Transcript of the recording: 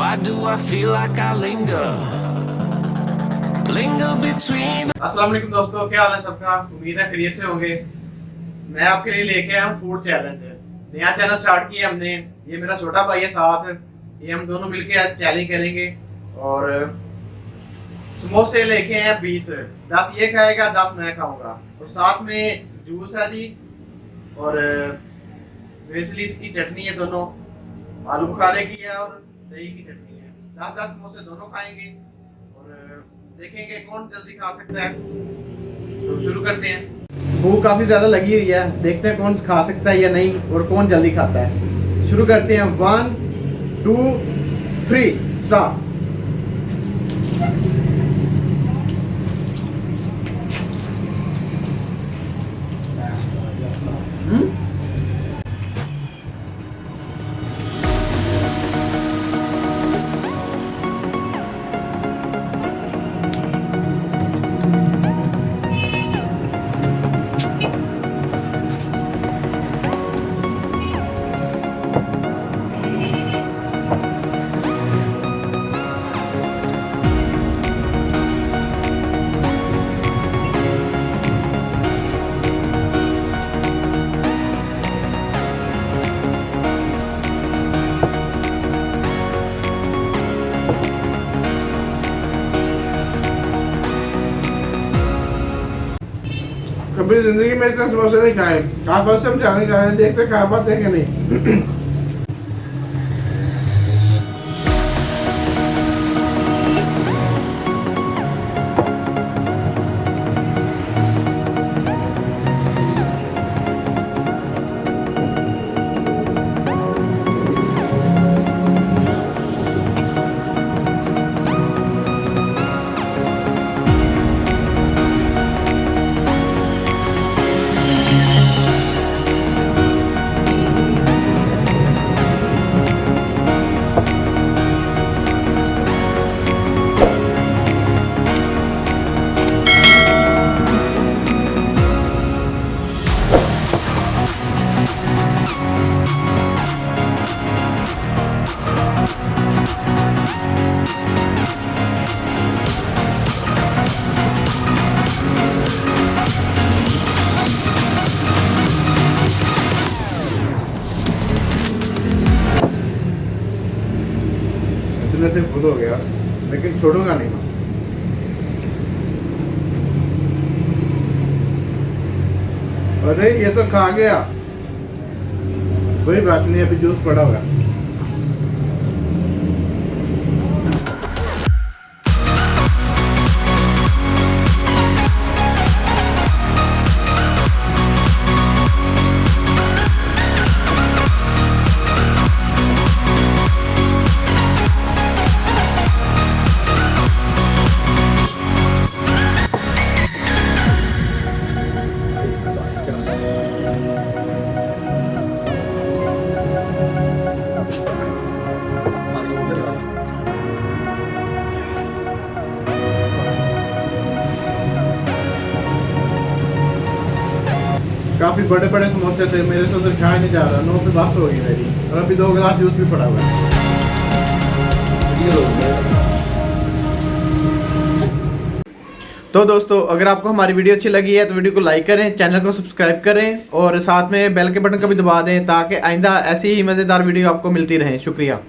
Why do I feel like I linger between अस्सलाम वालेकुम दोस्तों, क्या हाल है सबका। उम्मीद है खैरियत से होंगे। मैं आपके लिए लेके आया हूँ फूड चैलेंज। नया चैनल स्टार्ट किया हमने। ये मेरा छोटा भाई है साथ, ये हम दोनों मिलके आज चैलेंज करेंगे। और समोसे लेके आए 20, 10 ये खाएगा, 10 मैं खाऊंगा। और साथ में जूस है जी, और वेजली इसकी चटनी है, दोनों आलू बुखारे की है और दही की चटनी है। 10-10 समोसे दोनों खाएंगे और देखेंगे कौन जल्दी खा सकता है। तो शुरू करते हैं। भूख काफी ज्यादा लगी हुई है, देखते हैं कौन खा सकता है या नहीं और कौन जल्दी खाता है। शुरू करते हैं। 1 2 3 स्टार्ट। कभी जिंदगी में इतना समोसे नहीं खाए। आप फर्स्ट टाइम चैलेंज कर रहे हैं, देखते खा पाते हैं कि नहीं। इतने से खुद हो गया, लेकिन छोड़ूंगा नहीं मैं। अरे ये तो खा गया, कोई बात नहीं, अभी जूस पड़ा हुआ। काफी बड़े बड़े समोसे थे, मेरे से उधर खाया नहीं जा रहा। 9 पे बस हो गई मेरी, और अभी 2 गिलास जूस भी पड़ा हुआ है। तो दोस्तों, अगर आपको हमारी वीडियो अच्छी लगी है तो वीडियो को लाइक करें, चैनल को सब्सक्राइब करें और साथ में बेल के बटन का भी दबा दें, ताकि आइंदा ऐसी ही मज़ेदार वीडियो आपको मिलती रहे। शुक्रिया।